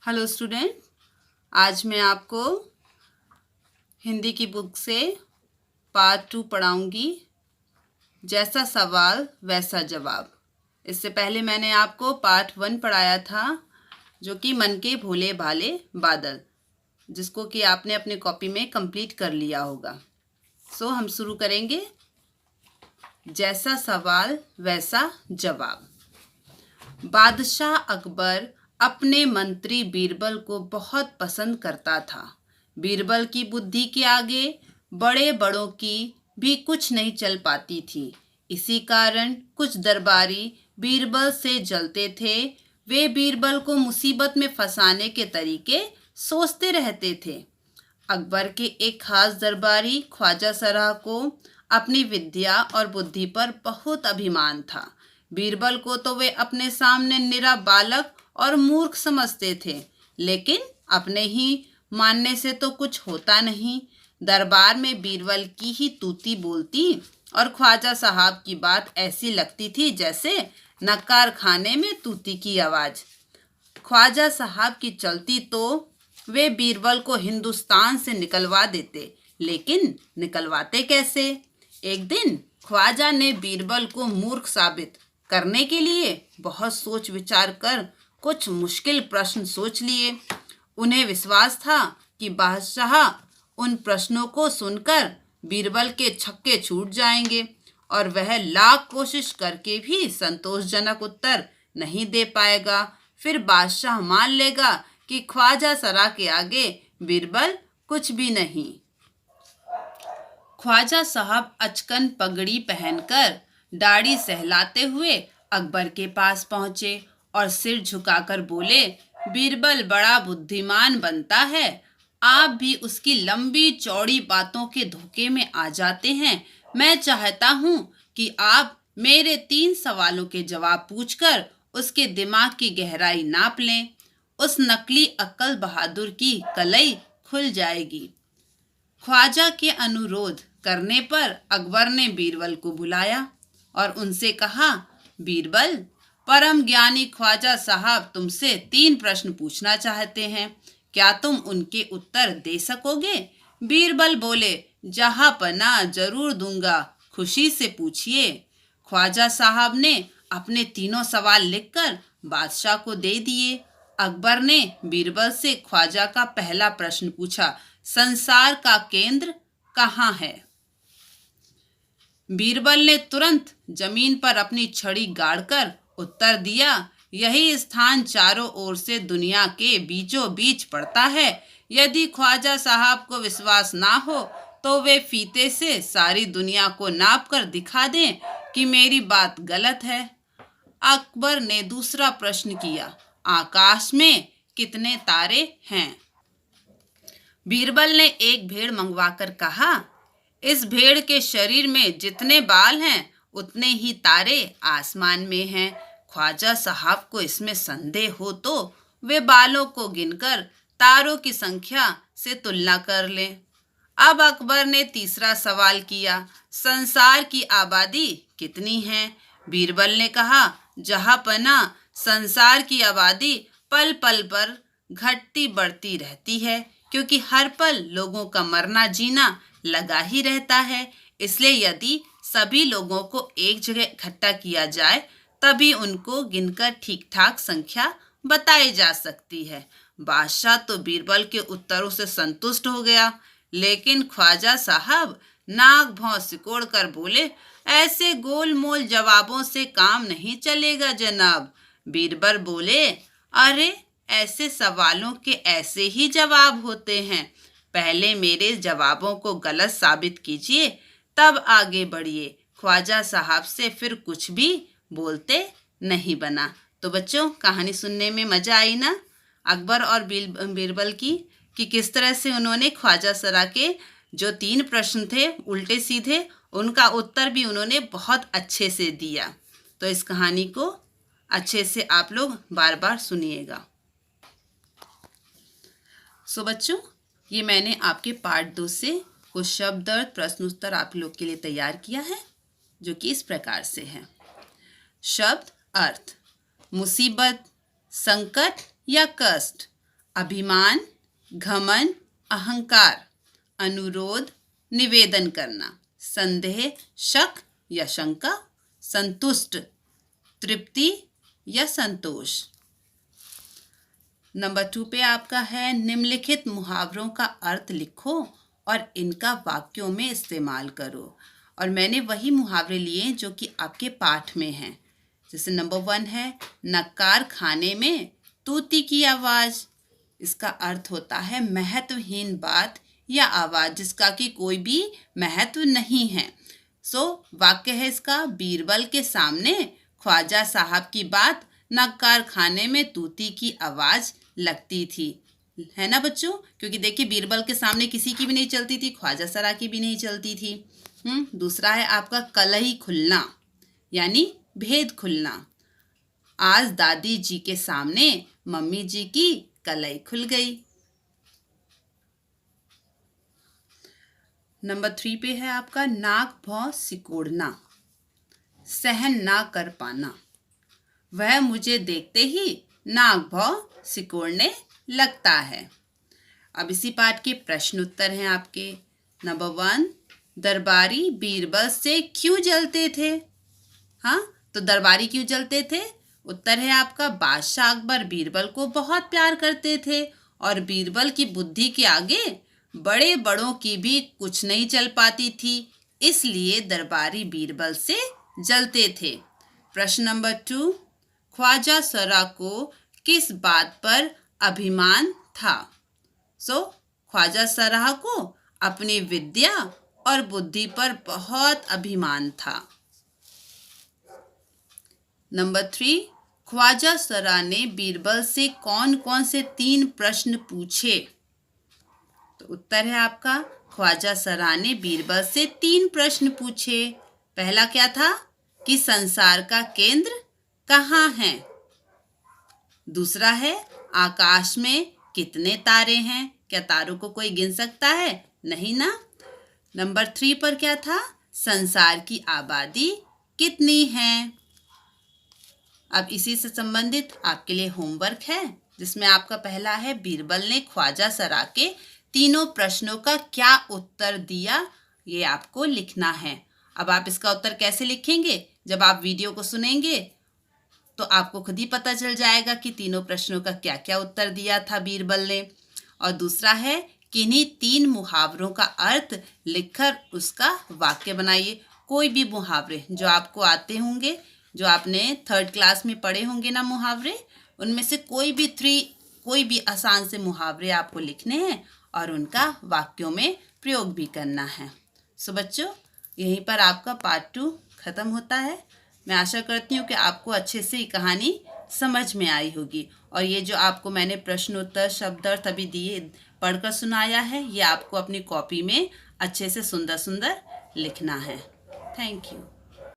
Hello student, आज मैं आपको हिंदी की बुक से पार्ट 2 पढ़ाऊंगी। जैसा सवाल वैसा जवाब। इससे पहले मैंने आपको पार्ट 1 पढ़ाया था, जो कि मन के भोले भाले बादल, जिसको कि आपने अपनी कॉपी में कंप्लीट कर लिया होगा। हम शुरू करेंगे। जैसा सवाल वैसा जवाब। बादशाह अकबर अपने मंत्री बीरबल को बहुत पसंद करता था। बीरबल की बुद्धि के आगे बड़े बड़ों की भी कुछ नहीं चल पाती थी। इसी कारण कुछ दरबारी बीरबल से जलते थे। वे बीरबल को मुसीबत में फंसाने के तरीके सोचते रहते थे। अकबर के एक खास दरबारी ख्वाजा सराह को अपनी विद्या और बुद्धि पर बहुत अभिमान था। बीरबल को तो वे अपने सामने निरा बालक और मूर्ख समझते थे, लेकिन अपने ही मानने से तो कुछ होता नहीं। दरबार में बीरबल की ही तूती बोलती और ख्वाजा साहब की बात ऐसी लगती थी जैसे नक्कार खाने में तूती की आवाज। ख्वाजा साहब की चलती तो वे बीरबल को हिंदुस्तान से निकलवा देते, लेकिन निकलवाते कैसे? एक दिन ख्वाजा ने बीरबल को मूर्ख साबित करने के लिए बहुत सोच विचार कर कुछ मुश्किल प्रश्न सोच लिए। उन्हें विश्वास था कि बादशाह उन प्रश्नों को सुनकर बीरबल के छक्के छूट जाएंगे और वह लाख कोशिश करके भी संतोषजनक उत्तर नहीं दे पाएगा। फिर बादशाह मान लेगा कि ख्वाजा सरा के आगे बीरबल कुछ भी नहीं। ख्वाजा साहब अचकन पगड़ी पहनकर दाढ़ी सहलाते हुए अकबर के पास पहुंचे और सिर झुकाकर बोले, बीरबल बड़ा बुद्धिमान बनता है, आप भी उसकी लंबी चौड़ी बातों के धोखे में आ जाते हैं। मैं चाहता हूं कि आप मेरे 3 सवालों के जवाब पूछकर उसके दिमाग की गहराई नाप लें। उस नकली अक्ल बहादुर की कलई खुल जाएगी। ख्वाजा के अनुरोध करने पर अकबर ने बीरबल को बुलाया और उनसे कहा, बीरबल, परम ज्ञानी ख्वाजा साहब तुमसे 3 प्रश्न पूछना चाहते हैं, क्या तुम उनके उत्तर दे सकोगे? बीरबल बोले, जहां पना जरूर दूंगा, खुशी से पूछिए। ख्वाजा साहब ने अपने 3 सवाल लिखकर बादशाह को दे दिए। अकबर ने बीरबल से ख्वाजा का पहला प्रश्न पूछा, संसार का केंद्र कहाँ है? बीरबल ने तुरंत जमीन पर अपनी छड़ी गाड़कर उत्तर दिया, यही स्थान चारों ओर से दुनिया के बीचों बीच पड़ता है। यदि ख्वाजा साहब को विश्वास ना हो तो वे फीते से सारी दुनिया को नाप कर दिखा दें कि मेरी बात गलत है। अकबर ने दूसरा प्रश्न किया, आकाश में कितने तारे हैं? बीरबल ने एक भेड़ मंगवाकर कहा, इस भेड़ के शरीर में जितने बाल हैं उतने ही तारे आसमान में हैं। ख्वाजा साहब को इसमें संदेह हो तो वे बालों को गिनकर तारों की संख्या से तुलना कर लें। अब अकबर ने तीसरा सवाल किया, संसार की आबादी कितनी है? बीरबल ने कहा, जहां पना संसार की आबादी पल पल पर घटती बढ़ती रहती है, क्योंकि हर पल लोगों का मरना जीना लगा ही रहता है। इसलिए यदि सभी लोगों को एक जगह इकट्ठा किया जाए तभी उनको गिनकर ठीक ठाक संख्या बताई जा सकती है। बादशाह तो बीरबल के उत्तरों से संतुष्ट हो गया, लेकिन ख्वाजा साहब नाक भौं सिकोड़ कर बोले, ऐसे गोलमोल जवाबों से काम नहीं चलेगा जनाब। बीरबल बोले, अरे ऐसे सवालों के ऐसे ही जवाब होते हैं। पहले मेरे जवाबों को गलत साबित कीजिए, तब आगे बढ़िए। ख्वाजा साहब से फिर कुछ भी बोलते नहीं बना। तो बच्चों, कहानी सुनने में मजा आई ना? अकबर और बीरबल की कि किस तरह से उन्होंने ख्वाजा सरा के जो 3 प्रश्न थे उल्टे सीधे, उनका उत्तर भी उन्होंने बहुत अच्छे से दिया। तो इस कहानी को अच्छे से आप लोग बार बार सुनिएगा। बच्चों, ये मैंने आपके पार्ट 2 से कुछ शब्द और प्रश्न उत्तर आप लोग के लिए तैयार किया है, जो कि इस प्रकार से है। शब्द अर्थ, मुसीबत, संकट या कष्ट, अभिमान, घमंड, अहंकार, अनुरोध, निवेदन करना, संदेह, शक या शंका, संतुष्ट, तृप्ति या संतोष। नंबर 2 पे आपका है निम्नलिखित मुहावरों का अर्थ लिखो और इनका वाक्यों में इस्तेमाल करो। और मैंने वही मुहावरे लिए जो कि आपके पाठ में हैं। जैसे नंबर 1 है नक्कार खाने में तूती की आवाज़। इसका अर्थ होता है महत्वहीन बात या आवाज़ जिसका कि कोई भी महत्व नहीं है। वाक्य है इसका, बीरबल के सामने ख्वाजा साहब की बात नक्कार खाने में तूती की आवाज़ लगती थी। है ना बच्चों, क्योंकि देखिए बीरबल के सामने किसी की भी नहीं चलती थी, ख्वाजा सरा की भी नहीं चलती थी। दूसरा है आपका कलही खुलना यानी भेद खुलना। आज दादी जी के सामने मम्मी जी की कलही खुल गई। नंबर 3 पे है आपका नाक भौं सिकोड़ना, सहन ना कर पाना। वह मुझे देखते ही नाक भौं सिकोड़ने लगता है। अब इसी पाठ के प्रश्न उत्तर हैं आपके। नंबर 1, दरबारी बीरबल से क्यों जलते थे? हाँ, तो दरबारी क्यों जलते थे? उत्तर है आपका, बादशाह अकबर बीरबल को बहुत प्यार करते थे और बीरबल की बुद्धि के आगे बड़े बड़ों की भी कुछ नहीं चल पाती थी, इसलिए दरबारी बीरबल से जलते थे। प्रश्न नंबर 2, ख्वाजा सरा को किस बात पर अभिमान था? ख्वाजा सरा को अपनी विद्या और बुद्धि पर बहुत अभिमान था। नंबर 3, ख्वाजा सरा ने बीरबल से कौन कौन से 3 प्रश्न पूछे? तो उत्तर है आपका, ख्वाजा सरा ने बीरबल से 3 प्रश्न पूछे। पहला क्या था कि संसार का केंद्र कहाँ है? दूसरा है आकाश में कितने तारे हैं? क्या तारों को कोई गिन सकता है? नहीं ना। नंबर 3 पर क्या था? संसार की आबादी कितनी है? अब इसी से संबंधित आपके लिए होमवर्क है जिसमें आपका पहला है बीरबल ने ख्वाजा सरा के 3 प्रश्नों का क्या उत्तर दिया, ये आपको लिखना है। अब आप इसका उत्तर कैसे लिखेंगे? जब आप वीडियो को सुनेंगे तो आपको खुद ही पता चल जाएगा कि 3 प्रश्नों का क्या क्या उत्तर दिया था बीरबल ने। और दूसरा है किन्हीं 3 मुहावरों का अर्थ लिखकर उसका वाक्य बनाइए। कोई भी मुहावरे जो आपको आते होंगे, जो आपने 3rd क्लास में पढ़े होंगे ना मुहावरे, उनमें से कोई भी आसान से मुहावरे आपको लिखने हैं और उनका वाक्यों में प्रयोग भी करना है। बच्चों, यहीं पर आपका पार्ट 2 खत्म होता है। मैं आशा करती हूँ कि आपको अच्छे से ये कहानी समझ में आई होगी और ये जो आपको मैंने प्रश्नोत्तर शब्दार्थ अभी दिए पढ़कर सुनाया है, ये आपको अपनी कॉपी में अच्छे से सुंदर सुंदर लिखना है। Thank you.